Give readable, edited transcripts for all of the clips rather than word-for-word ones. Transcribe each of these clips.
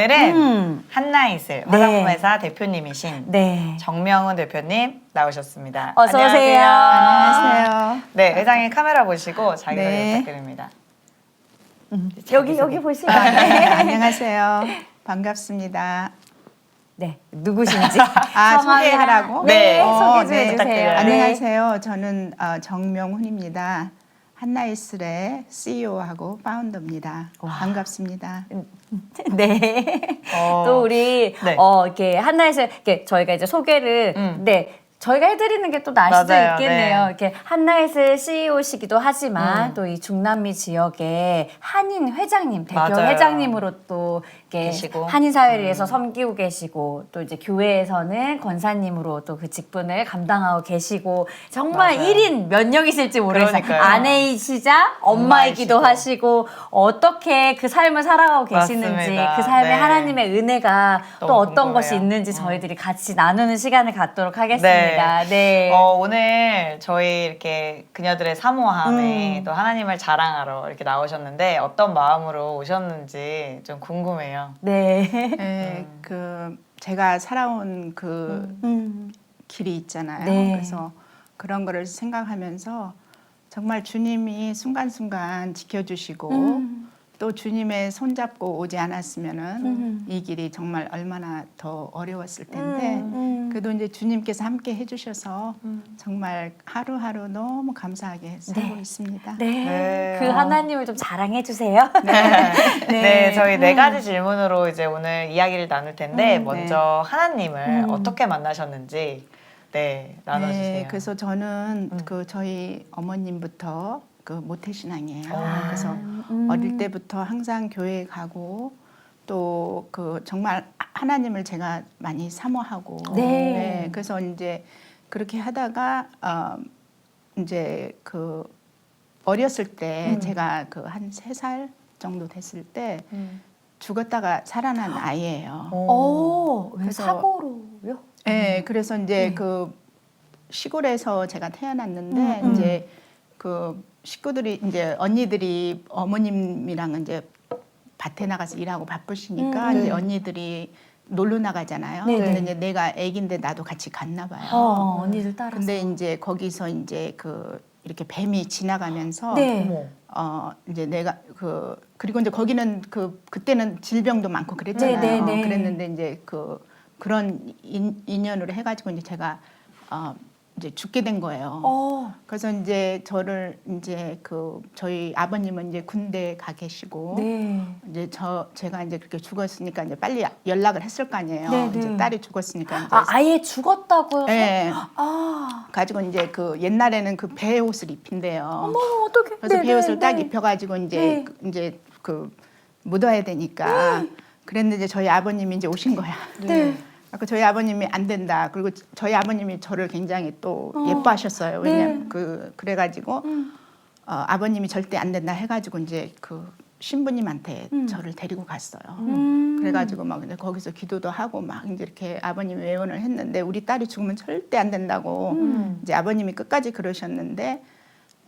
오늘은 한나이슬 네. 화장품 회사 대표님이신 네. 정명훈 대표님 나오셨습니다. 어서 안녕하세요. 오세요. 안녕하세요. 네, 회장님 카메라 보시고 자기소개 네. 부탁드립니다. 여기 보시면 네, 안녕하세요. 반갑습니다. 네, 누구신지 소개하라고? 네, 네. 소개 좀 네. 해주세요. 부탁드려요. 안녕하세요. 저는 정명훈입니다. 한나이슬의 CEO하고 파운더입니다. 반갑습니다. 네. 어, 또 우리 네. 이렇게 한나에서 이렇게 저희가 이제 소개를 네. 저희가 해드리는 게 또 나을 수도 맞아요. 있겠네요. 네. 이렇게 한나에슬 CEO시기도 하지만 또 이 중남미 지역의 한인 회장님, 대표 맞아요. 회장님으로 또 이렇게 계시고. 한인 사회를 위해서 섬기고 계시고 또 이제 교회에서는 권사님으로 또 그 직분을 감당하고 계시고 정말 맞아요. 1인 몇 명이실지 모르겠어요. 그러니까요. 아내이시자 엄마이기도 엄마이시고. 하시고 어떻게 그 삶을 살아가고 계시는지 맞습니다. 그 삶에 네. 하나님의 은혜가 또 너무 어떤 것이 궁금해요. 있는지 저희들이 같이 나누는 시간을 갖도록 하겠습니다. 네. 오늘 저희 이렇게 그녀들의 사모함에 또 하나님을 자랑하러 이렇게 나오셨는데 어떤 마음으로 오셨는지 좀 궁금해요. 네. 네, 제가 살아온 그 길이 있잖아요. 네. 그래서 그런 거를 생각하면서 정말 주님이 순간순간 지켜주시고 또 주님의 손잡고 오지 않았으면은 이 길이 정말 얼마나 더 어려웠을 텐데 그래도 이제 주님께서 함께 해주셔서 정말 하루하루 너무 감사하게 살고 있습니다. 네. 네. 그 하나님을 좀 자랑해 주세요. 네, 저희 네 가지 질문으로 이제 오늘 이야기를 나눌 텐데 먼저 하나님을 어떻게 만나셨는지 나눠주세요. 네, 그래서 저는 저희 어머님부터 모태신앙이에요. 그래서 어릴 때부터 항상 교회 가고 또 정말 하나님을 제가 많이 사모하고 네. 그래서 이제 그렇게 하다가 이제 어렸을 때 제가 한 3살 정도 됐을 때 죽었다가 살아난 아이예요. 왜 그래서- 사고로요? 네, 그래서 이제 시골에서 제가 태어났는데 이제 식구들이 이제 언니들이 어머님이랑 이제 밭에 나가서 일하고 바쁘시니까 이제 언니들이 놀러 나가잖아요. 네네. 근데 이제 내가 아기인데 나도 같이 갔나 봐요. 언니들 따라서. 근데 이제 거기서 이제 이렇게 뱀이 지나가면서 네. 어머. 이제 내가 그리고 이제 거기는 그때는 질병도 많고 그랬잖아요. 네, 네, 네. 그랬는데 이제 그런 인연으로 해가지고 이제 제가 이제 죽게 된 거예요. 그래서 이제 저를 이제 저희 아버님은 이제 군대 가 계시고 네. 이제 제가 이제 그렇게 죽었으니까 이제 빨리 연락을 했을 거 아니에요. 네, 네. 이제 딸이 죽었으니까 이제 아예 죽었다고요? 네. 가지고 이제 옛날에는 배 옷을 입힌대요. 어머, 어떡해. 그래서 네, 배 옷을 네, 딱 네. 입혀가지고 이제 네. 이제 묻어야 되니까 그랬는데 이제 저희 아버님이 이제 오신 거야. 네. 그 저희 아버님이 안 된다. 그리고 저희 아버님이 저를 굉장히 또 예뻐하셨어요. 왜냐면 그래가지고 아버님이 절대 안 된다 해가지고 이제 신부님한테 저를 데리고 갔어요. 그래가지고 막 이제 거기서 기도도 하고 막 이제 이렇게 아버님 외원을 했는데 우리 딸이 죽으면 절대 안 된다고 이제 아버님이 끝까지 그러셨는데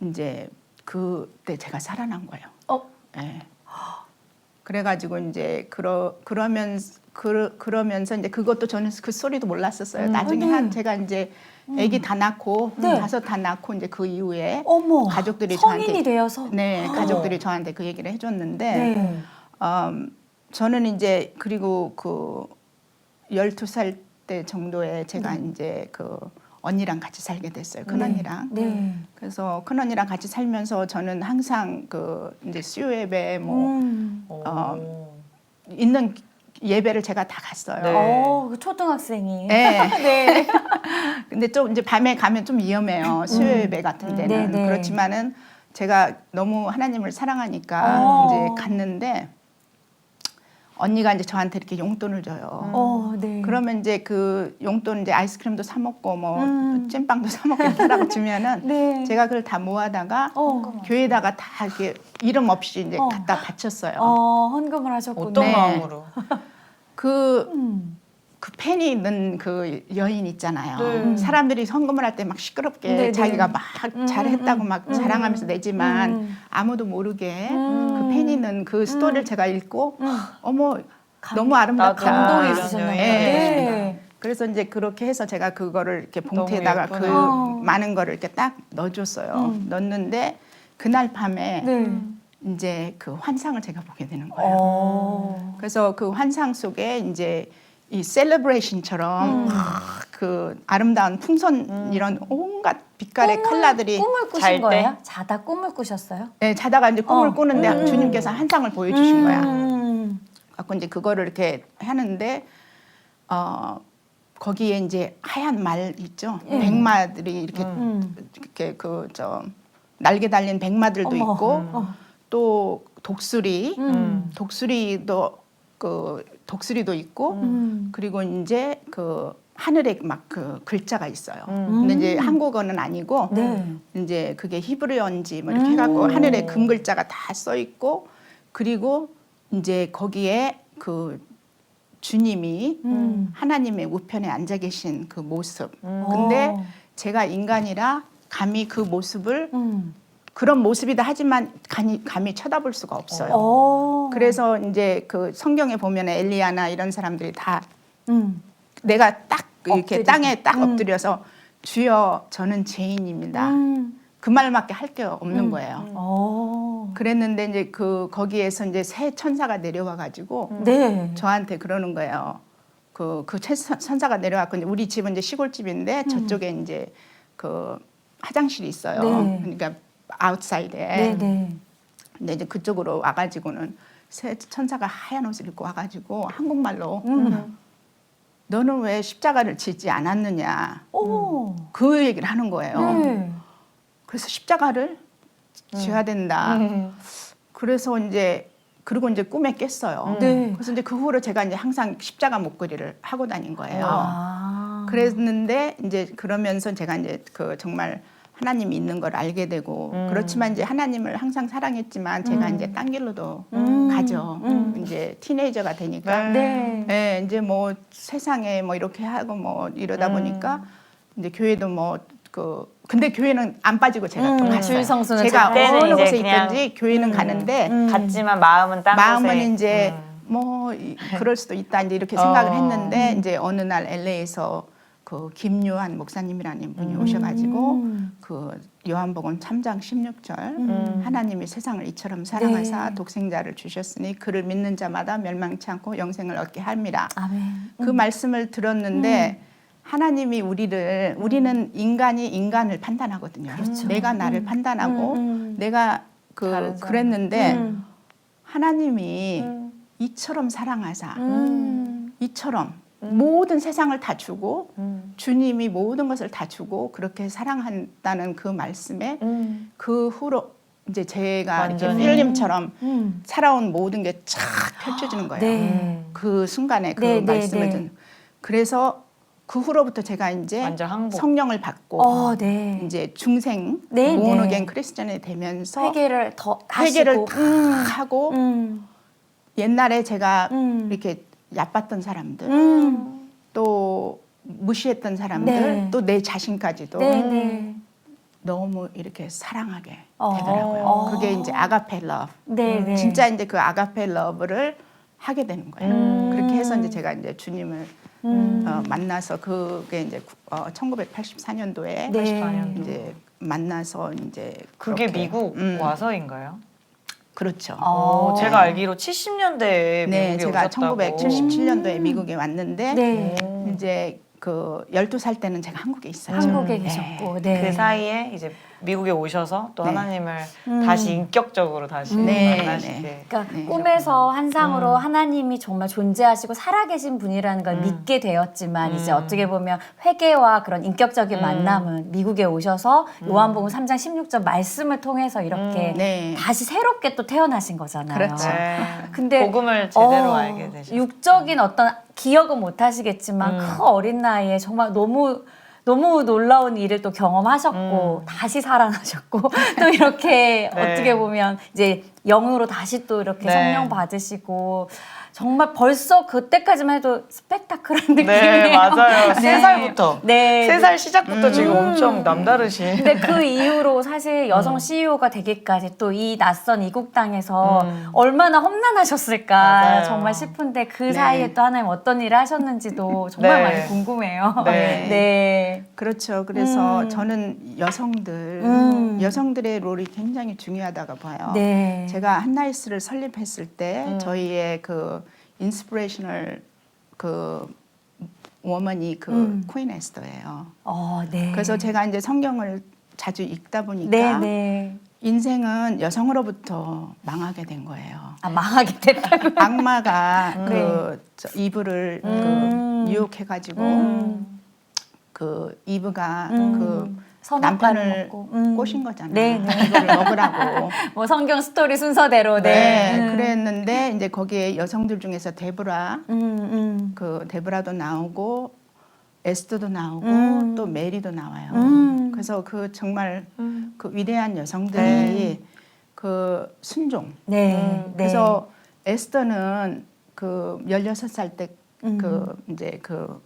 이제 그때 제가 살아난 거예요. 네. 그래가지고 이제 그러면서 이제 그것도 저는 그 소리도 몰랐었어요. 나중에 제가 이제 아기 다 낳고 네. 5 다 낳고 이제 그 이후에 어머. 가족들이 성인이 저한테 되어서. 네 가족들이 저한테 그 얘기를 해줬는데 네. 저는 이제 그리고 12살 때 정도에 제가 이제 언니랑 같이 살게 됐어요. 큰 언니랑. 네. 그래서 큰 언니랑 같이 살면서 저는 항상 이제 수요 예배 있는 예배를 제가 다 갔어요. 네. 그 초등학생이. 네. 네. 근데 좀 이제 밤에 가면 좀 위험해요. 수요 예배 같은 데는. 네, 네. 그렇지만은 제가 너무 하나님을 사랑하니까 이제 갔는데 언니가 이제 저한테 이렇게 용돈을 줘요. 네. 그러면 이제 그 용돈 이제 아이스크림도 사 먹고 찐빵도 사 먹고 이렇게 하라고 주면은 네. 제가 그걸 다 모아다가 교회에다가 다 이렇게 이름 없이 이제 갖다 바쳤어요. 헌금을 하셨군요. 어떤 네. 마음으로? 그 팬이 있는 그 여인 있잖아요. 네. 사람들이 헌금을 할 때 막 시끄럽게 네, 자기가 네. 막 잘했다고 막 자랑하면서 내지만 아무도 모르게 그 팬이 있는 그 스토리를 제가 읽고 어머 너무 아름답다. 감동이 이런 있으셨나 봐요. 여행이 네. 그래서 이제 그렇게 해서 제가 그거를 이렇게 봉투에다가 너무 그 예쁘네요. 많은 거를 이렇게 딱 넣어줬어요. 넣었는데 그날 밤에 네. 이제 그 환상을 제가 보게 되는 거예요. 그래서 그 환상 속에 이제 이 셀러브레이션처럼 그 아름다운 풍선 이런 온갖 빛깔의 컬러들이 꿈을 잘 꾸신 때? 거예요? 자다 꿈을 꾸셨어요? 네, 자다가 이제 꿈을 꾸는데 주님께서 환상을 보여주신 거야. 갖고 이제 그거를 이렇게 하는데 거기에 이제 하얀 말 있죠. 백마들이 이렇게 그 저 날개 달린 백마들도 어머. 있고 또 독수리, 독수리도 그 독수리도 있고 그리고 이제 그 하늘에 막 그 글자가 있어요. 근데 이제 한국어는 아니고 네. 이제 그게 히브리어인지 뭐 이렇게 해갖고 하늘에 금 글자가 다 써 있고 그리고 이제 거기에 그 주님이 하나님의 우편에 앉아 계신 그 모습. 근데 제가 인간이라 감히 그 모습을 그런 모습이다 하지만 감히 쳐다볼 수가 없어요. 그래서 이제 그 성경에 보면 엘리야나 이런 사람들이 다 내가 딱 이렇게 엎드리고. 땅에 딱 엎드려서 주여 저는 죄인입니다. 그 말밖에 할 게 없는 거예요. 그랬는데 이제 그 거기에서 이제 새 천사가 내려와 가지고 네. 저한테 그러는 거예요. 그 천사가 내려왔고 이제 우리 집은 이제 시골집인데 저쪽에 이제 그 화장실이 있어요. 네. 그러니까 아웃사이드에. 네, 네. 근데 이제 그쪽으로 와가지고는 새 천사가 하얀 옷을 입고 와가지고 한국말로 너는 왜 십자가를 지지 않았느냐 오. 그 얘기를 하는 거예요. 네. 그래서 십자가를 지어야 된다. 그래서 이제 그리고 이제 꿈에 깼어요. 네. 그래서 이제 그 후로 제가 이제 항상 십자가 목걸이를 하고 다닌 거예요. 아. 그랬는데 이제 그러면서 제가 이제 그 정말 하나님이 있는 걸 알게 되고 그렇지만 이제 하나님을 항상 사랑했지만 제가 이제 딴 길로도 가죠. 이제 티네이저가 되니까. 네. 네, 이제 뭐 세상에 뭐 이렇게 하고 뭐 이러다 보니까 이제 교회도 뭐 근데 교회는 안 빠지고 제가 또 갔어요. 주일 성수는 제가 그때는 어느 이제 곳에 그냥 있든지 교회는 가는데 같지만 마음은 딴 마음은 곳에. 이제 뭐 그럴 수도 있다 이제 이렇게 생각을 했는데 이제 어느 날 LA에서 그 김유한 목사님이라는 분이 오셔가지고 그 요한복음 3장 16절 하나님이 세상을 이처럼 사랑하사 네. 독생자를 주셨으니 그를 믿는 자마다 멸망치 않고 영생을 얻게 합니다. 아멘. 그 말씀을 들었는데 하나님이 우리는 인간이 인간을 판단하거든요. 내가 나를 판단하고 내가 다른 사람. 그랬는데 하나님이 이처럼 사랑하사 이처럼 모든 세상을 다 주고 주님이 모든 것을 다 주고 그렇게 사랑한다는 그 말씀에 그 후로 이제 제가 이렇게 완전히. 필름처럼 살아온 모든 게 쫙 펼쳐지는 거예요. 네. 그 순간에 그 네, 네, 말씀을 네. 듣는. 그래서 그 후로부터 제가 이제 완전 항복. 성령을 받고 네. 이제 중생 네, 모노겐 네. 크리스천이 되면서 회개를 더 회개를 하시고. 다 하고 옛날에 제가 이렇게 얕봤던 사람들 또 무시했던 사람들 네. 또 내 자신까지도 네, 네. 너무 이렇게 사랑하게 어. 되더라고요. 그게 이제 아가페 러브. 네, 네. 진짜 이제 그 아가페 러브를 하게 되는 거예요. 그렇게 해서 이제 제가 이제 주님을 만나서 그게 이제 1984년도에 네. 84년도. 이제 만나서 이제 그게 그렇게, 미국 와서인가요? 그렇죠. 제가 알기로 70년대에 네, 미국에 제가 오셨다고. 1977년도에 미국에 왔는데 네. 이제 그 12살 때는 제가 한국에 있었죠. 한국에 계셨고. 네. 그 사이에 이제 미국에 오셔서 또 네. 하나님을 다시 인격적으로 다시 네, 만나시게. 네. 그러니까 네. 꿈에서 환상으로 하나님이 정말 존재하시고 살아계신 분이라는 걸 믿게 되었지만 이제 어떻게 보면 회개와 그런 인격적인 만남은 미국에 오셔서 요한복음 3장 16절 말씀을 통해서 이렇게 네. 다시 새롭게 또 태어나신 거잖아요. 그렇죠. 네. 근데 복음을 제대로 알게 되셨어요. 육적인 어떤 기억은 못 하시겠지만 그 어린 나이에 정말 너무 놀라운 일을 또 경험하셨고 다시 살아나셨고 또 이렇게 네. 어떻게 보면 이제 영으로 다시 또 이렇게 네. 성령 받으시고 정말 벌써 그때까지만 해도 스펙타클한 느낌이에요. 네, 맞아요. 네. 3살부터. 네. 3살 시작부터 지금 엄청 남다르신. 근데 그 이후로 사실 여성 CEO가 되기까지 또 이 낯선 이국 땅에서 얼마나 험난하셨을까 맞아요. 정말 싶은데 그 네. 사이에 또 하나님 어떤 일을 하셨는지도 정말 네. 많이 궁금해요. 네. 네. 그렇죠. 그래서 저는 여성들의 롤이 굉장히 중요하다고 봐요. 네. 제가 한나이스를 설립했을 때 저희의 그 인스피레이셔널 그 워먼이 그 퀸 에스더예요. 네. 그래서 제가 이제 성경을 자주 읽다 보니까 네, 네. 인생은 여성으로부터 망하게 된 거예요. 아, 망하게 됐다고. 악마가 네. 이브를 그 유혹해가지고 그 이브가 그 선악과를 남편을 먹고. 꼬신 거잖아요. 네, 네. 이거를 먹으라고. 뭐 성경 스토리 순서대로 네, 그랬는데 이제 거기에 여성들 중에서 데브라, 음. 그 데브라도 나오고 에스더도 나오고 또 메리도 나와요. 그래서 그 정말 그 위대한 여성들이 그 순종. 네. 네. 그래서 에스더는 그 16살 때 그 이제 그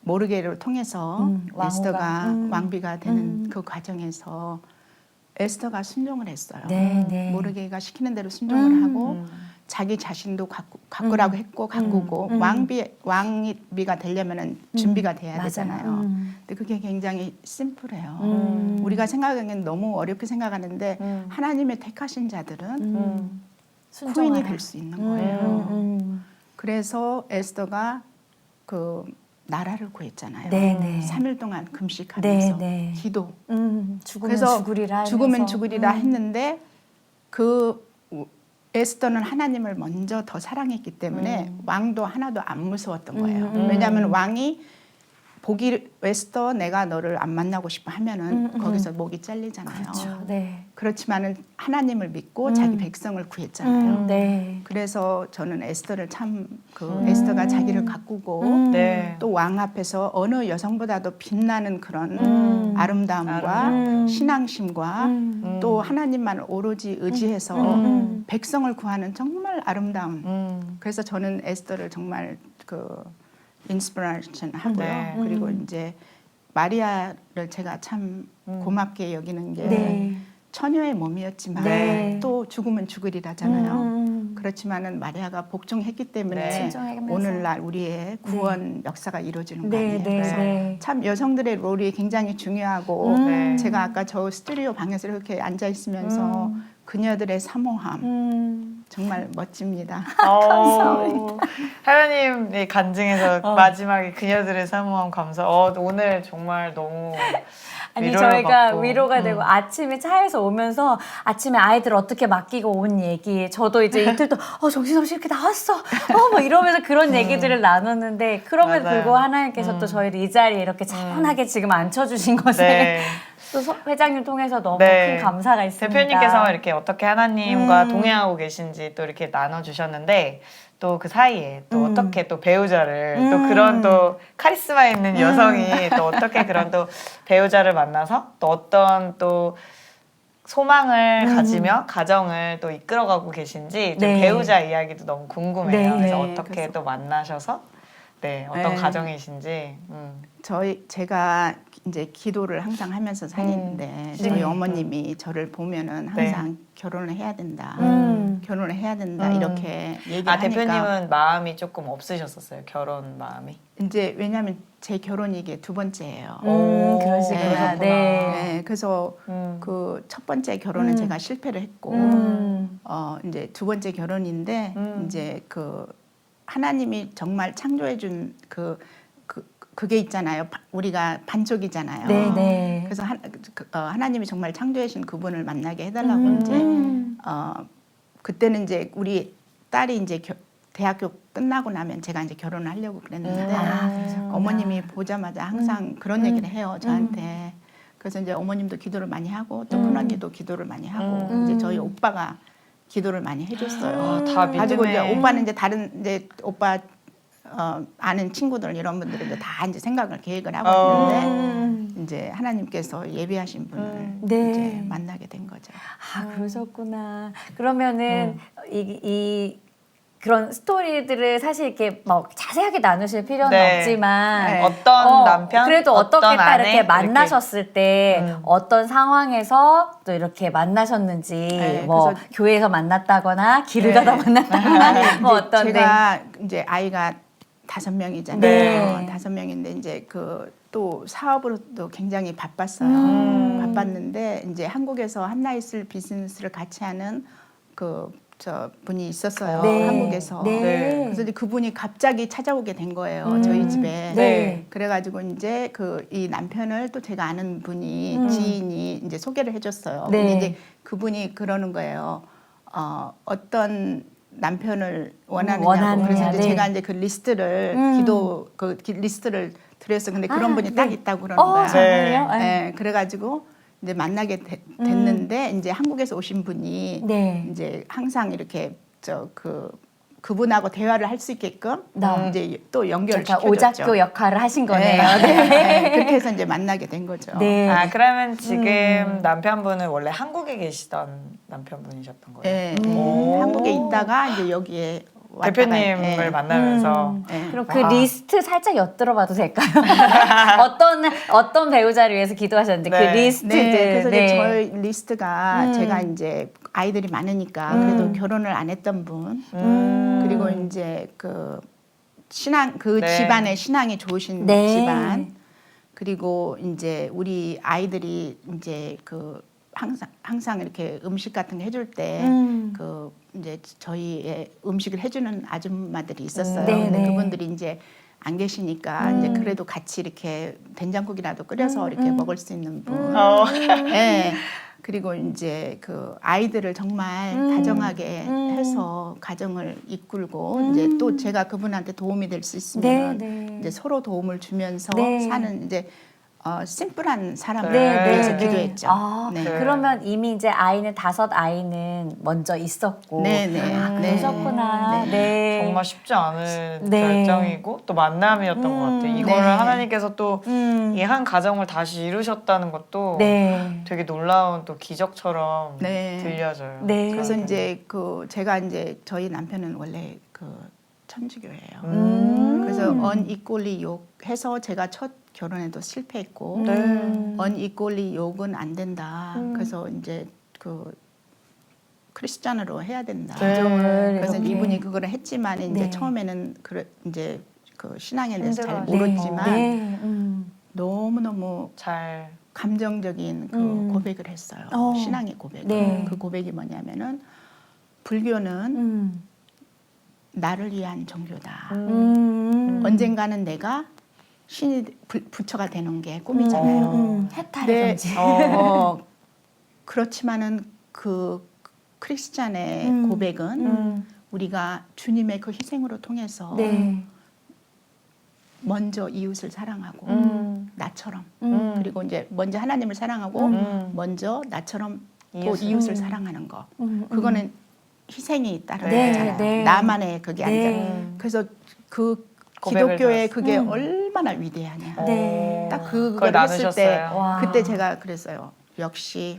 모르게를 통해서 왕후가. 에스더가 왕비가 되는 그 과정에서 에스더가 순종을 했어요. 네, 네. 모르게가 시키는 대로 순종을 하고 자기 자신도 가꾸라고 했고 가꾸고 왕비가 되려면은 준비가 돼야 맞아요. 되잖아요. 근데 그게 굉장히 심플해요. 우리가 생각하기엔 너무 어렵게 생각하는데 하나님의 택하신 자들은 퀸이 될 수 있는 거예요. 그래서 에스더가 그 나라를 구했잖아요. 네, 네. 3일 동안 금식하면서 네, 네. 기도. 죽으면 그래서 죽으리라 하면서. 죽으면 죽으리라 했는데 그 에스더는 하나님을 먼저 더 사랑했기 때문에 왕도 하나도 안 무서웠던 거예요. 왜냐하면 왕이 보기 에스더 내가 너를 안 만나고 싶어 하면은 거기서 목이 잘리잖아요. 그렇죠. 네. 그렇지만은 하나님을 믿고 자기 백성을 구했잖아요. 네. 그래서 저는 에스더를 참 그 에스더가 자기를 가꾸고 네. 또 왕 앞에서 어느 여성보다도 빛나는 그런 아름다움과 신앙심과 또 하나님만 오로지 의지해서 백성을 구하는 정말 아름다움. 그래서 저는 에스더를 정말 그 인스피레이션 하고요. 네. 그리고 이제 마리아를 제가 참 고맙게 여기는 게 네. 처녀의 몸이었지만 네. 또 죽으면 죽으리라잖아요. 그렇지만은 마리아가 복종했기 때문에 네. 순종하면서. 오늘날 우리의 구원 역사가 이루어지는 거 네, 아니에요. 네, 그래서 네. 참 여성들의 롤이 굉장히 중요하고 네. 제가 아까 저 스튜디오 방에서 이렇게 앉아 있으면서 그녀들의 사모함 정말 멋집니다. 감사합니다. 하연님이 간증해서 마지막에 그녀들의 사모함 감사. 오늘 정말 너무 아니 위로를 저희가 받고. 위로가 되고 아침에 차에서 오면서 아침에 아이들 어떻게 맡기고 온 얘기 저도 이제 이틀 또 정신없이 이렇게 나왔어 막 이러면서 그런 얘기들을 나눴는데 그럼에도 맞아요. 불구하고 하나님께서 또 저희를 이 자리에 이렇게 차분하게 지금 앉혀주신 것에 네. 또 회장님 통해서 너무 네. 큰 감사가 있습니다. 대표님께서 이렇게 어떻게 하나님과 동행하고 계신지 또 이렇게 나눠주셨는데 또 그 사이에 또 어떻게 또 배우자를 또 그런 또 카리스마 있는 여성이 또 어떻게 그런 또 배우자를 만나서 또 어떤 또 소망을 가지며 가정을 또 이끌어가고 계신지 좀 네. 배우자 이야기도 너무 궁금해요. 네. 그래서 네, 어떻게 그래서. 또 만나셔서 어떤 네. 가정이신지. 제가 이제 기도를 항상 하면서 다니는데 저희 네. 어머님이 저를 보면은 항상 결혼을 해야 된다. 결혼을 해야 된다. 이렇게 얘기를 하니까 대표님은 마음이 조금 없으셨었어요. 결혼 마음이. 이제 왜냐하면 제 결혼이 이게 두 번째예요. 그러시구나. 네. 네. 네, 그래서 그 첫 번째 결혼은 제가 실패를 했고 이제 두 번째 결혼인데 이제 그 하나님이 정말 창조해 준 그게 있잖아요. 우리가 반쪽이잖아요. 네, 네. 그래서 하나님이 정말 창조해 주신 그분을 만나게 해달라고 이제 그때는 이제 우리 딸이 이제 대학교 끝나고 나면 제가 이제 결혼을 하려고 그랬는데 어머님이 보자마자 항상 그런 얘기를 해요 저한테. 그래서 이제 어머님도 기도를 많이 하고 또 큰언니도 기도를 많이 하고 이제 저희 오빠가 기도를 많이 해줬어요. 다 가지고 이제 믿음의 오빠는 이제 다른 이제 오빠 아는 친구들 이런 분들은 이제 다 이제 생각을 계획을 하고 있는데 이제 하나님께서 예비하신 분을 네. 이제 만나게 된 거죠. 그러셨구나. 그러면은 이 그런 스토리들을 사실 이렇게 막 자세하게 나누실 필요는 네. 없지만 네. 어떤 남편, 그래도 어떤 어떻게 딱 아내 이렇게 만나셨을 때 음. 어떤 상황에서 또 이렇게 만나셨는지 네, 뭐 그래서- 교회에서 만났다거나 길을 네. 가다 만났다거나 뭐 이제 어떤 제가 이제 아이가 5명이잖아요. 네. 5명인데 이제 그 또 사업으로도 굉장히 바빴어요. 바빴는데 이제 한국에서 한나이슬 비즈니스를 같이 하는 그 저 분이 있었어요. 네. 한국에서. 네. 그래서 이제 그분이 갑자기 찾아오게 된 거예요. 저희 집에. 네. 그래가지고 이제 그 이 남편을 또 제가 아는 분이 지인이 이제 소개를 해줬어요. 네. 근데 이제 그분이 그러는 거예요. 어떤 남편을 원하느냐고. 원하느냐, 그래서 이제 네. 제가 이제 그 리스트를 리스트를 드렸어. 근데 그런 아, 분이 네. 딱 있다고 그러는 거야. 정말요? 네, 그래가지고 이제 만나게 됐는데 이제 한국에서 오신 분이 네. 이제 항상 이렇게 그분하고 대화를 할 수 있게끔 이제 또 연결을 약간 시켜줬죠. 오작교 역할을 하신 거네요. 네. 그렇게 해서 이제 만나게 된 거죠. 네. 아 그러면 지금 남편분은 원래 한국에 계시던 남편분이셨던 거예요? 네, 오. 한국에 있다가 이제 여기에 왔다가, 대표님을 네. 만나면서 그럼 그 와. 리스트 살짝 엿들어봐도 될까요? 어떤 배우자를 위해서 기도하셨는지 네. 그 리스트들. 네, 그래서 네. 이제 저희 리스트가 제가 이제 아이들이 많으니까 그래도 결혼을 안 했던 분, 그리고 이제 그 신앙 그 네. 집안의 신앙이 좋으신 네. 집안, 그리고 이제 우리 아이들이 이제 그 항상 이렇게 음식 같은 거 해줄 때 그 이제 저희의 음식을 해주는 아줌마들이 있었어요. 네, 근데 네. 그분들이 이제 안 계시니까 이제 그래도 같이 이렇게 된장국이라도 끓여서 이렇게 먹을 수 있는 분. 네. 그리고 이제 그 아이들을 정말 다정하게 해서 가정을 이끌고 이제 또 제가 그분한테 도움이 될 수 있으면 네, 네. 이제 서로 도움을 주면서 네. 사는 이제 심플한 사람을 네, 위해서 네, 기도했죠. 아, 네. 그러면 이미 이제 아이는 5아이는 먼저 있었고. 네, 네. 네. 그러셨구나. 네. 정말 쉽지 않은 네. 결정이고 또 만남이었던 것 같아요. 이거를 네. 하나님께서 또 이 한 가정을 다시 이루셨다는 것도 네. 되게 놀라운 또 기적처럼 네. 들려져요. 네. 그래서 이제 그 제가 이제 저희 남편은 원래 그 천주교예요. 그래서 unequally yoke 해서 제가 첫 결혼에도 실패했고 unequally yoke은 안 된다. 그래서 이제 그 크리스찬으로 해야 된다. 네. 그래서 이렇게. 이분이 그걸 했지만 이제 네. 처음에는 이제 그 신앙에 대해서 잘 힘들어하죠. 모르지만 네. 너무너무 잘 감정적인 그 고백을 했어요. 신앙의 고백. 네. 그 고백이 뭐냐면은 불교는 나를 위한 종교다. 언젠가는 내가 신이 부처가 되는 게 꿈이잖아요. 해탈이든지. 그렇지만은 그 크리스찬의 고백은 우리가 주님의 그 희생으로 통해서 네. 먼저 이웃을 사랑하고 나처럼 그리고 이제 먼저 하나님을 사랑하고 먼저 나처럼 또 이웃을 사랑하는 거 그거는 희생이 따르는 네, 거잖아요. 네. 나만의 그게 네. 아니라 그래서 그 고백을 기독교의 들었어요. 그게 얼마나 위대하냐. 네. 딱 그걸 그걸 했을 때 나누셨어요. 와. 그때 제가 그랬어요. 역시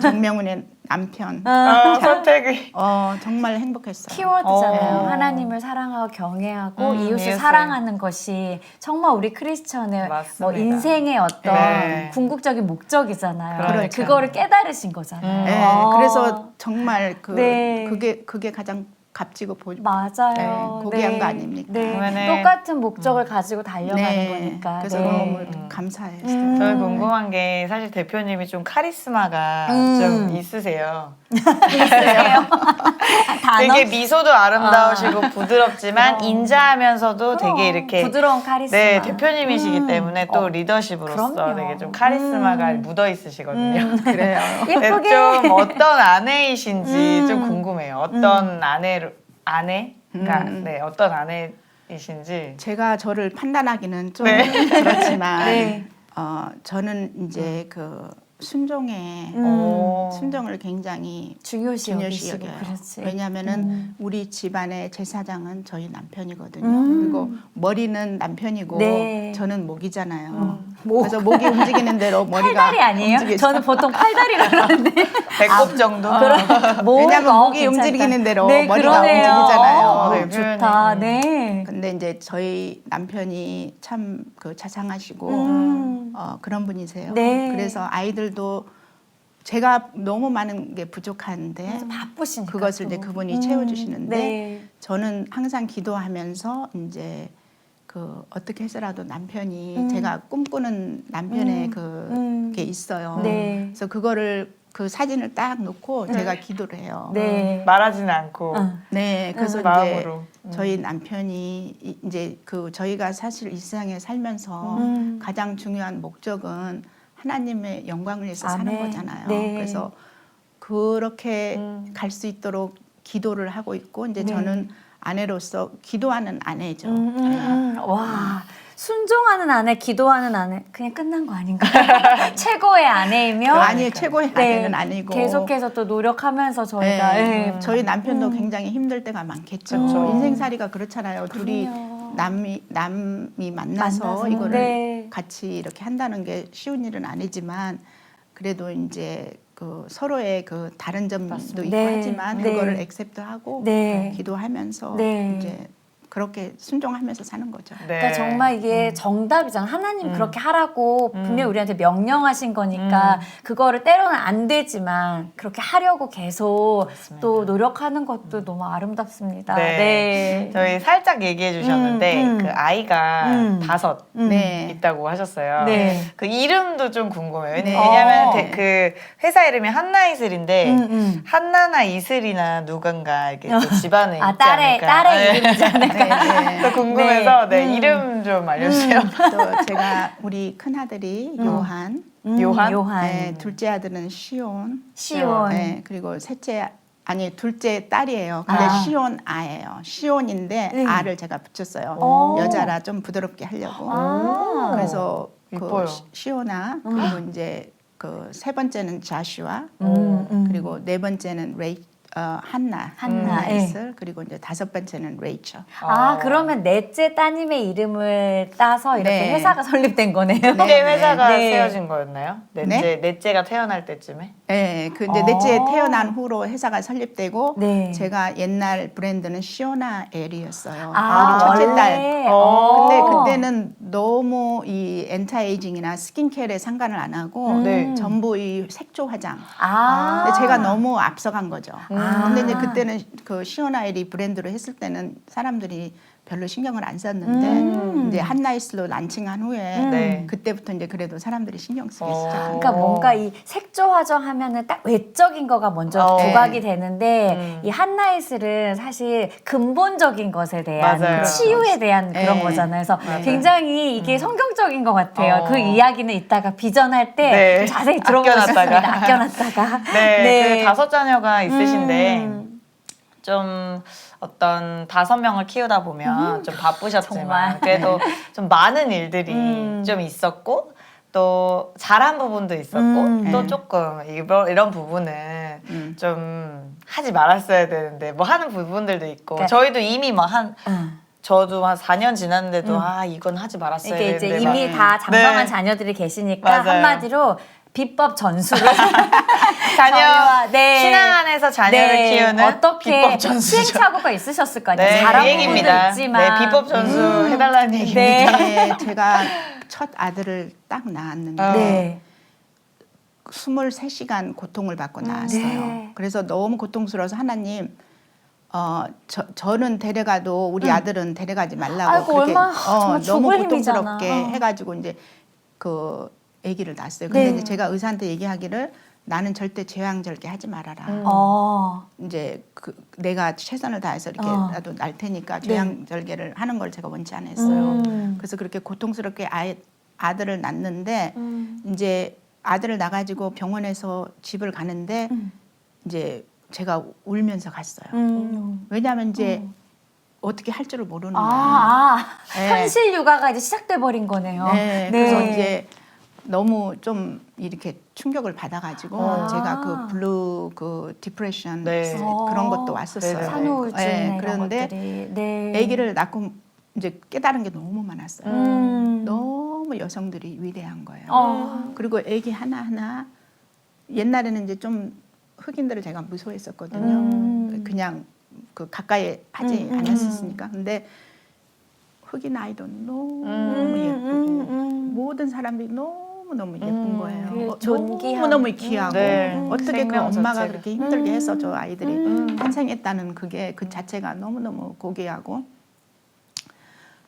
정명훈의 남편 선택이 정말 행복했어요. 키워드잖아요. 하나님을 사랑하고 경외하고 이웃을 이웃을. 사랑하는 것이 정말 우리 크리스천의 맞습니다. 뭐 인생의 어떤 네. 궁극적인 목적이잖아요. 그렇죠. 그거를 깨달으신 거잖아요. 네, 그래서 정말 네. 그게 가장 값지고 맞아요. 네, 고귀한 거 아닙니까? 네. 그러면은- 똑같은 목적을 가지고 달려가는 거니까. 그래서 네. 너무 감사했어요. 저는 궁금한 게 사실 대표님이 좀 카리스마가 좀 있으세요. 단어? 되게 미소도 아름다우시고 부드럽지만 인자하면서도 되게 이렇게 부드러운 카리스마. 네 대표님이시기 때문에 또 리더십으로서 그럼요. 되게 좀 카리스마가 묻어 있으시거든요. 그래요. 근데 예쁘게. 좀 어떤 아내이신지 좀 궁금해요. 어떤 아내가 네 어떤 아내이신지. 제가 저를 판단하기는 좀 네. 그렇지만 네. 저는 이제 그 순종의 오. 순종을 굉장히 중요시 중요시 여기시고 여겨요. 그렇지. 왜냐하면은 우리 집안의 제사장은 저희 남편이거든요. 그리고 머리는 남편이고 네. 저는 목이잖아요. 그래서 목이 움직이는 대로 머리가 팔다리 아니에요? 움직이죠. 저는 보통 팔다리라 그러는데 배꼽 정도. 왜냐하면 목이 괜찮다. 움직이는 대로 네, 머리가 그러네요. 움직이잖아요. 네, 좋다. 네. 근데 이제 저희 남편이 참 그 자상하시고 그런 분이세요. 네. 그래서 아이들도 제가 너무 많은 게 부족한데 바쁘시니까 그것을 또. 이제 그분이 채워주시는데 네. 저는 항상 기도하면서 이제 그 어떻게 해서라도 남편이 제가 꿈꾸는 남편의 그게 있어요. 네. 그래서 그거를 그 사진을 딱 놓고 제가 기도를 해요. 네. 말하지는 않고 네, 그래서 이제 마음으로. 저희 남편이 이제 그 저희가 사실 이 세상에 살면서 가장 중요한 목적은 하나님의 영광을 위해서 사는 아멘. 거잖아요. 네. 그래서 그렇게 갈 수 있도록 기도를 하고 있고 이제 네. 저는 아내로서 기도하는 아내죠. 와. 순종하는 아내, 기도하는 아내, 그냥 끝난 거 아닌가요? 최고의 아내이며 아니 최고의 네, 아내는 아니고 계속해서 또 노력하면서 저희가 네, 예. 저희 남편도 굉장히 힘들 때가 많겠죠. 인생살이가 그렇잖아요. 둘이 남이 만나서 이거를 네. 같이 이렇게 한다는 게 쉬운 일은 아니지만 그래도 이제 그 서로의 그 다른 점도 있고 네, 하지만 네. 그거를 액셉트하고 네. 기도하면서 네. 이제 그렇게 순종하면서 사는 거죠. 네. 그러니까 정말 이게 정답이잖아. 하나님 그렇게 하라고 분명히 우리한테 명령하신 거니까 그거를 때로는 안 되지만 그렇게 하려고 계속 또 노력하는 것도 너무 아름답습니다. 네. 네. 저희 살짝 얘기해 주셨는데 그 아이가 5 네. 있다고 하셨어요. 네. 그 이름도 좀 궁금해요. 네. 왜냐하면 어. 그 회사 이름이 한나이슬인데 한나나 이슬이나 누군가 이게 또 집안에 있지 딸의 않을까. 네. 이름이지 않을까. 또 궁금해서 네. 이름 좀 알려주세요. 또 제가 우리 큰 아들이 요한, 요한? 네, 둘째 아들은 시온, 시온. 네, 그리고 둘째 딸이에요. 근데 시온 아예요. 시온인데 아를 제가 붙였어요. 오. 여자라 좀 부드럽게 하려고. 아. 그래서 이뻐요. 그 시온아 그리고 이제 그 세 번째는 자슈아 그리고 네 번째는 한나 이슬 그리고 이제 5번째는 레이처. 아, 그러면 넷째 따님의 이름을 따서 이렇게 네. 회사가 설립된 거네요. 그때 회사가 네. 세워진 거였나요? 넷째가 태어날 때쯤에? 네, 그 이제 넷째 태어난 후로 회사가 설립되고 네. 제가 옛날 브랜드는 시오나 엘이었어요. 아, 우리 첫째 딸. 원래? 근데 그때는 너무 이 엔타에이징이나 스킨케어에 상관을 안 하고 네. 전부 이 색조 화장. 아. 근데 제가 너무 앞서간 거죠. 근데 이제 그때는 그 시오나엘이 브랜드로 했을 때는 사람들이 별로 신경을 안 썼는데 이제 한나이슬로 란칭한 후에 네. 그때부터 이제 그래도 사람들이 신경 쓰기 시작한 그러니까 뭔가 이 색조 화장하면은 딱 외적인 거가 먼저 부각이 되는데 이 한나이슬은 사실 근본적인 것에 대한 맞아요. 치유에 대한 그런 네. 거잖아요. 그래서 맞아요. 굉장히 이게 성경적인 것 같아요. 그 이야기는 이따가 비전할 때 네. 좀 자세히 들어보고 아껴놨다가. 싶습니다. 아껴놨다가. 네, 그 5자녀가 있으신데 음. 좀 어떤 5명을 키우다 보면 좀 바쁘셨지만 정말. 그래도 좀 많은 일들이 좀 있었고 또 잘한 부분도 있었고 또 조금 이런 부분은 좀 하지 말았어야 되는데 뭐 하는 부분들도 있고 그러니까- 저희도 이미 저도 한 4년 지났는데도 이건 하지 말았어야 이게 되는데 이제 막 이미 다 장성한 네. 자녀들이 계시니까 맞아요. 한마디로 비법 전수를 자녀 네. 신앙 안에서 자녀를 네. 키우는 어떻게 비법 전수죠. 시행착오가 있으셨을 거 아니에요. 네, 잘한 그 부분도 얘기입니다. 있지만 네, 비법 전수 해달라는 얘기입니다. 네. 네, 제가 첫 아들을 딱 낳았는데 네. 23시간 고통을 받고 나왔어요. 네. 그래서 너무 고통스러워서 하나님 저는 데려가도 우리 아들은 데려가지 말라고 아이고, 그렇게 얼마나 정말 너무 죽을 고통스럽게 힘이잖아. 해가지고 이제 그 아기를 낳았어요. 근데 네. 이제 제가 의사한테 얘기하기를 나는 절대 제왕절개 하지 말아라. 이제 내가 최선을 다해서 이렇게라도 날 테니까 제왕절개를 하는 걸 제가 원치 않았어요. 그래서 그렇게 고통스럽게 아들을 낳는데 이제 아들을 낳아가지고 병원에서 집을 가는데 이제 제가 울면서 갔어요. 왜냐하면 이제 어떻게 할 줄을 모르는 거예요. 아, 네. 현실 육아가 이제 시작돼 버린 거네요. 네. 그래서 이제 너무 좀 이렇게 충격을 받아가지고 제가 그 블루 그 디프레션 네. 그런 것도 왔었어요. 네네. 산후우증 네, 이런 그런데 것들이. 네. 아기를 낳고 이제 깨달은 게 너무 많았어요. 너무 여성들이 위대한 거예요. 그리고 아기 하나하나 옛날에는 이제 좀 흑인들을 제가 무서워했었거든요. 그냥 그 가까이 하지 않았었으니까. 근데 흑인 아이도 너무 예쁘고 모든 사람들이 너무 예쁜 거예요. 그 존귀함. 너무 귀하고 네. 어떻게 그 생명 엄마가 자체가. 그렇게 힘들게 해서 저 아이들이 탄생했다는 그게 그 자체가 너무 고귀하고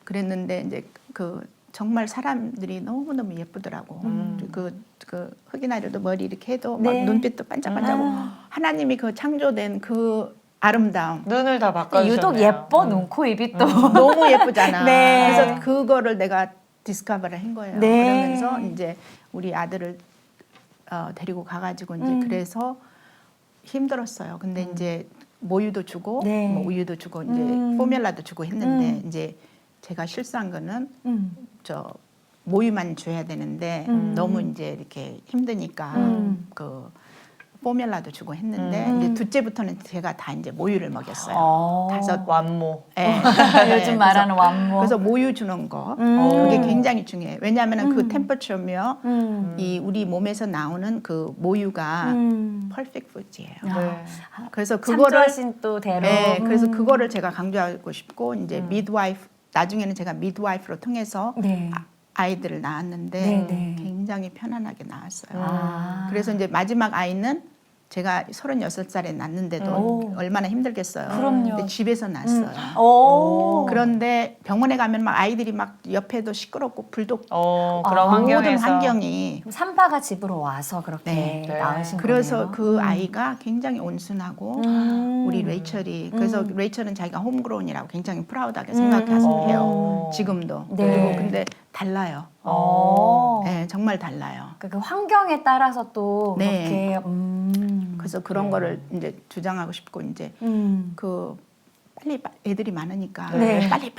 그랬는데 이제 그 정말 사람들이 너무 예쁘더라고. 그 흑인 아이들도 머리 이렇게 해도 막 네. 눈빛도 반짝반짝하고 하나님이 그 창조된 그 아름다움 눈을 다 바꿔주셨네요. 유독 예뻐 눈, 코, 입이 또. 너무 예쁘잖아. 네. 그래서 그거를 내가 디스커버를 한 거예요. 네. 그러면서 이제 우리 아들을 데리고 가가지고 이제 그래서 힘들었어요. 근데 이제 모유도 주고 네. 뭐 우유도 주고 이제 포뮬라도 주고 했는데 이제 제가 실수한 거는 저 모유만 줘야 되는데 너무 이제 이렇게 힘드니까 그 포뮬라도 주고 했는데 이제 둘째부터는 제가 다 이제 모유를 먹였어요. 다섯 완모. 예. 요즘 말하는 완모. 그래서 모유 주는 거 그게 굉장히 중요해요. 왜냐하면 그 템퍼처며 이 우리 몸에서 나오는 그 모유가 퍼펙트 푸드예요. 네. 그래서 그거를 참조하신 또 대로. 네, 그래서 그거를 제가 강조하고 싶고 이제 미드와이프 나중에는 제가 미드와이프로 통해서 네. 아이들을 낳았는데 네, 네. 굉장히 편안하게 낳았어요. 아. 그래서 이제 마지막 아이는 제가 36살에 낳는데도 얼마나 힘들겠어요. 그럼요. 근데 집에서 낳았어요. 오. 그런데 병원에 가면 막 아이들이 막 옆에도 시끄럽고 불도 그런 모든 환경에서. 환경이 그럼 산바가 집으로 와서 그렇게 네. 네. 낳으신 그래서 거네요. 그 아이가 굉장히 온순하고 우리 레이첼이 그래서 레이첼은 자기가 홈그로운이라고 굉장히 프라우드하게 생각해요. 지금도. 네. 그리고 근데 달라요. 오. 네, 정말 달라요. 그 환경에 따라서 또 네. 그렇게 그래서 그런 거를 이제 주장하고 싶고 이제 그 빨리 애들이 많으니까 네. 빨리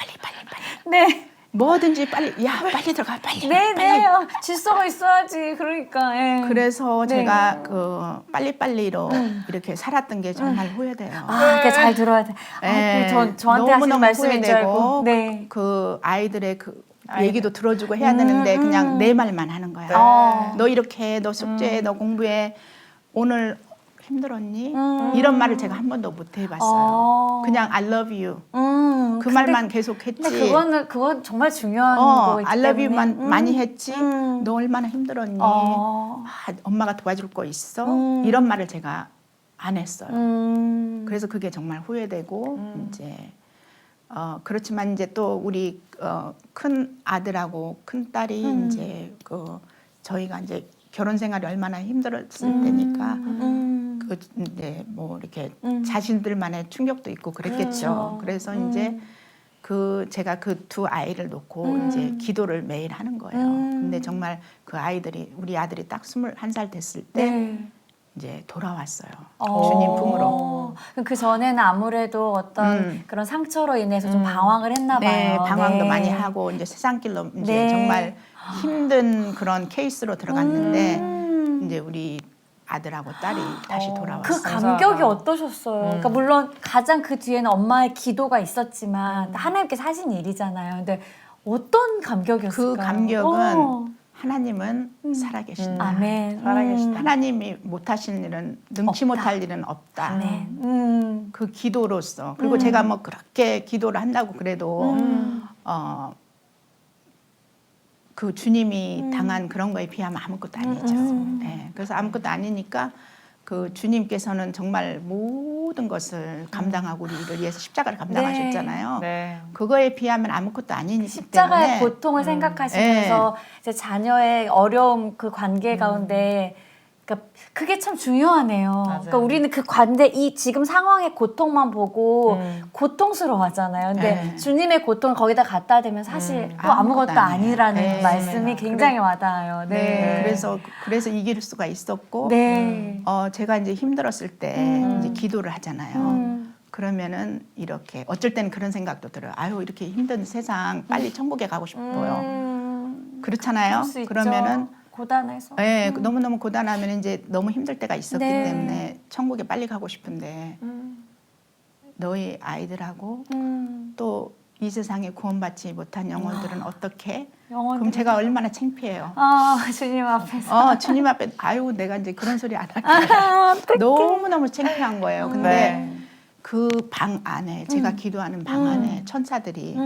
네. 뭐든지 빨리 빨리 들어가 빨리. 네네 질서가 있어야지 그러니까 예. 그래서 네. 제가 그 빨리빨리로 이렇게 살았던 게 정말 후회돼요. 그러니까 잘 들어야 돼. 네. 저한테 하시는 너무너무 말씀인 줄 알고. 후회되고 네. 그 아이들의 그 얘기도 들어주고 해야 되는데 그냥 내 말만 하는 거야. 네. 너 이렇게 해, 너 숙제해, 너 공부해. 오늘 힘들었니? 이런 말을 제가 한 번도 못 해봤어요. 그냥 I love you. 그 근데- 말만 계속 했지. 근데 그건 정말 중요한 거기 I love 때문에. you만 많이 했지. 너 얼마나 힘들었니? 아, 엄마가 도와줄 거 있어? 이런 말을 제가 안 했어요. 그래서 그게 정말 후회되고 이제 그렇지만 이제 또 우리 큰 아들하고 큰 딸이 이제 그 저희가 이제 결혼 생활이 얼마나 힘들었을 때니까 그 이제 뭐 이렇게 자신들만의 충격도 있고 그랬겠죠. 그래서 이제 그 제가 그 두 아이를 놓고 이제 기도를 매일 하는 거예요. 근데 정말 그 아이들이 우리 아들이 딱 21살 됐을 때 네. 이제 돌아왔어요. 주님 품으로. 그 전에는 아무래도 어떤 그런 상처로 인해서 좀 방황을 했나 봐요. 네, 방황도 네. 많이 하고 이제 세상길로 이제 네. 정말 힘든 그런 케이스로 들어갔는데 이제 우리 아들하고 딸이 다시 돌아왔어요. 그 감격이 어떠셨어요? 그러니까 물론 가장 그 뒤에는 엄마의 기도가 있었지만 하나님께서 하신 일이잖아요. 근데 어떤 감격이었을까요? 그 감격은 하나님은 살아계신다. 아멘. 살아계시다. 하나님이 못하신 일은 능치 없다. 못할 일은 없다. 아멘. 그 기도로서 그리고 제가 뭐 그렇게 기도를 한다고 그래도 그 주님이 당한 그런 거에 비하면 아무것도 아니죠. 네, 그래서 아무것도 아니니까 그 주님께서는 정말 모든 것을 감당하고 우리를 위해서 십자가를 감당하셨잖아요. 네. 그거에 비하면 아무것도 아니기 십자가의 때문에 고통을 생각하시면서 이제 자녀의 어려움 그 관계 가운데 그러니까 그게 참 중요하네요. 맞아요. 그러니까 우리는 그 관계 이 지금 상황의 고통만 보고 고통스러워하잖아요. 근데 네. 주님의 고통을 거기다 갖다 대면 사실 또 아무것도 아무것도 아니에요. 아니라는 네. 말씀이 굉장히 와닿아요. 네. 네. 그래서 이길 수가 있었고 네. 제가 이제 힘들었을 때 이제 기도를 하잖아요. 그러면은 이렇게 어쩔 때는 그런 생각도 들어요. 아유 이렇게 힘든 세상 빨리 천국에 가고 싶어요. 그렇잖아요. 그럴 수 있죠. 그러면은 고단해서. 네, 너무너무 고단하면 이제 너무 힘들 때가 있었기 네. 때문에 천국에 빨리 가고 싶은데 너희 아이들하고 또 이 세상에 구원받지 못한 영혼들은 어떻게? 그럼 제가 얼마나 창피해요. 주님 앞에서. 주님 앞에 아유 내가 이제 그런 소리 안 할게. 너무너무 창피한 거예요. 근데 네. 그 방 안에 제가 기도하는 방 안에 천사들이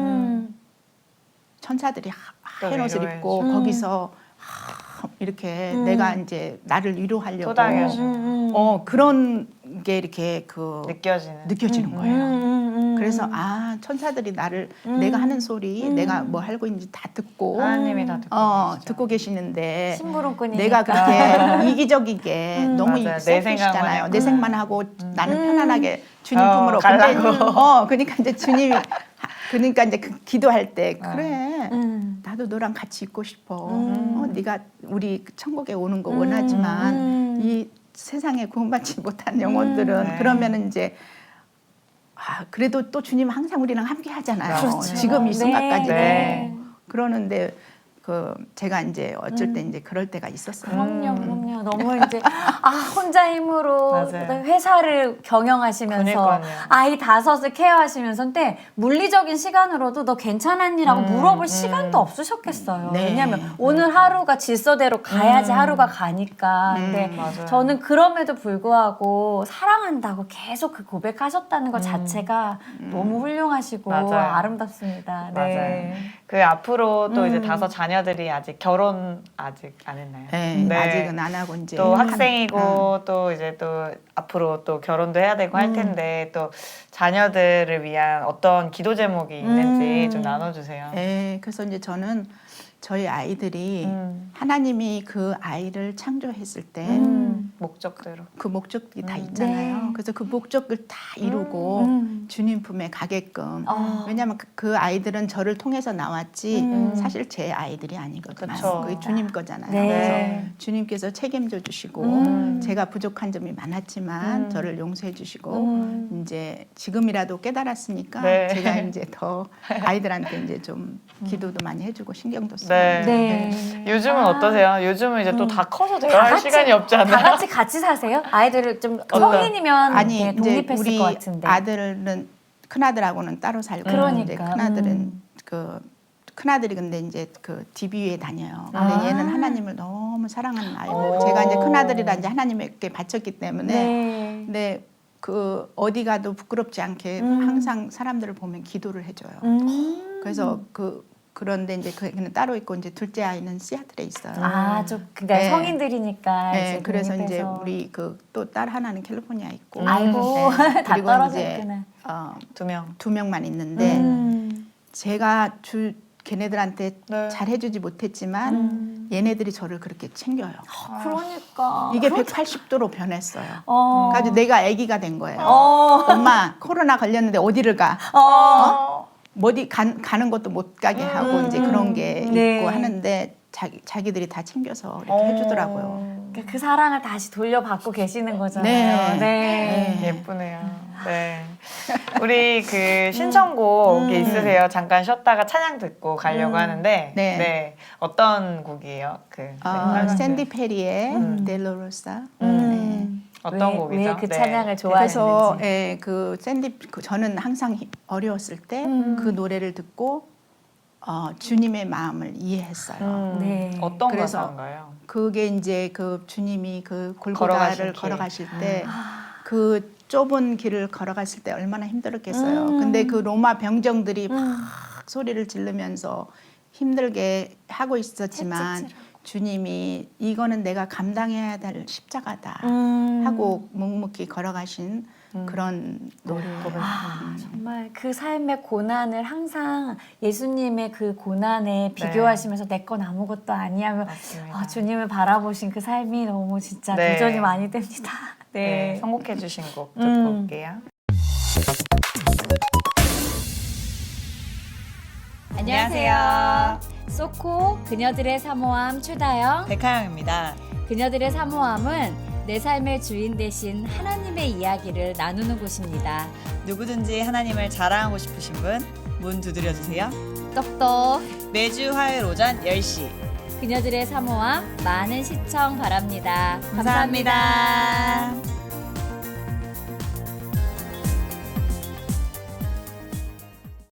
하얀 옷을 위로해 입고 거기서 이렇게 내가 이제 나를 위로하려고 토닥여주고. 그런 게 이렇게 느껴지는 거예요. 그래서 천사들이 나를 내가 하는 소리, 내가 뭐 하고 있는지 다 듣고 하나님이 다 듣고 계시죠. 듣고 계시는데 심부름꾼이니까. 내가 그렇게 이기적이게 너무 맞아요. 내 셀피시잖아요. 생각만 내 생만 하고 나는 편안하게 주님 품으로. 가려고. 그러니까 이제 주님이 그러니까 이제 기도할 때 그래 나도 너랑 같이 있고 싶어. 네가 우리 천국에 오는 거 원하지만 이 세상에 구원받지 못한 영혼들은 네. 그러면은 이제 그래도 또 주님 항상 우리랑 함께 하잖아요. 그렇죠. 지금 이 순간까지도. 네. 그러는데 제가 이제 어쩔 때 이제 그럴 때가 있었어요. 그럼요. 너무 이제 혼자 힘으로 맞아요. 회사를 경영하시면서 그러니까요. 아이 5을 케어하시면서 근데 물리적인 시간으로도 너 괜찮았니라고 물어볼 시간도 없으셨겠어요. 네. 왜냐하면 오늘 하루가 질서대로 가야지 하루가 가니까. 근데 맞아요. 저는 그럼에도 불구하고 사랑한다고 계속 그 고백하셨다는 것 자체가 너무 훌륭하시고 맞아요. 아름답습니다. 네. 그 앞으로 또 이제 5 자녀들이 아직 결혼 아직 안 했나요? 네, 아직은 안 하고 이제 또 학생이고 또 이제 또 앞으로 또 결혼도 해야 되고 할 텐데 또 자녀들을 위한 어떤 기도 제목이 있는지 좀 나눠주세요. 네, 그래서 이제 저는 저희 아이들이 하나님이 그 아이를 창조했을 때 목적대로. 그 목적이 다 있잖아요. 네. 그래서 그 목적을 다 이루고 주님 품에 가게끔. 왜냐하면 그 아이들은 저를 통해서 나왔지 사실 제 아이들이 아니거든요. 그쵸. 그게 주님 거잖아요. 네. 그래서 주님께서 책임져 주시고 제가 부족한 점이 많았지만 저를 용서해 주시고 이제 지금이라도 깨달았으니까 네. 제가 이제 더 아이들한테 이제 좀 기도도 많이 해주고 신경도 쓰고. 네. 요즘은 어떠세요? 요즘은 이제 또 다 커서 대화할 시간이 없지 않나요? 다 같이 사세요? 아이들을 좀 성인이면 아니 이렇게 이제 독립했을 우리 것 같은데. 아들은 큰아들하고는 따로 살고 그러니까. 이제 큰아들은 큰아들이 근데 이제 그 DB에 다녀요. 근데 얘는 하나님을 너무 사랑하는 아이고 제가 이제 큰아들이라 이제 하나님께 바쳤기 때문에 네. 근데 그 어디 가도 부끄럽지 않게 항상 사람들을 보면 기도를 해줘요. 그래서 그런데 이제 그는 따로 있고 이제 둘째 아이는 시애틀에 있어요. 그러니까 네. 성인들이니까. 네, 이제 그래서 이제 독립해서. 우리 또 딸 하나는 캘리포니아 있고. 아이고 다 그리고 떨어져 이제 있구나. 2명. 2명만 있는데 제가 걔네들한테 네. 잘해주지 못했지만 얘네들이 저를 그렇게 챙겨요. 그러니까. 이게 180도로 변했어요. 그러니까. 그래서 내가 아기가 된 거예요. 어. 엄마 코로나 걸렸는데 어디를 가? 어디 가는 것도 못 가게 하고 이제 그런 게 네. 있고 하는데 자기들이 다 챙겨서 이렇게 해주더라고요. 그 사랑을 다시 돌려받고 계시는 거잖아요. 네. 네. 예쁘네요. 네. 우리 그 신청곡이 있으세요? 잠깐 쉬었다가 찬양 듣고 가려고 하는데 네. 네. 어떤 곡이에요? 샌디 페리의 델로로사. 어떤 곡이죠? 왜 그 네. 찬양을 그래서 좋아하시는지. 저는 항상 어려웠을 때 그 노래를 듣고 주님의 마음을 이해했어요. 네. 어떤 그래서 가사인가요? 그게 이제 그 주님이 그 걸어가실 골고다를 길. 걸어가실 때 그 좁은 길을 걸어갔을 때 얼마나 힘들었겠어요. 근데 그 로마 병정들이 막 소리를 지르면서 힘들게 하고 있었지만 주님이 이거는 내가 감당해야 될 십자가다 하고 묵묵히 걸어가신 그런 노래예요. 정말 그 삶의 고난을 항상 예수님의 그 고난에 비교하시면서 내 건 아무것도 아니하며 맞습니다. 주님을 바라보신 그 삶이 너무 진짜 네. 도전이 많이 됩니다. 네. 네. 선곡해 주신 곡 듣고 올게요. 안녕하세요. 소코 그녀들의 사모함 최다영. 백하영입니다. 그녀들의 사모함은 내 삶의 주인 되신 하나님의 이야기를 나누는 곳입니다. 누구든지 하나님을 자랑하고 싶으신 분 문 두드려 주세요. 떡떡 매주 화요일 오전 10시 그녀들의 사모와 많은 시청 바랍니다. 감사합니다.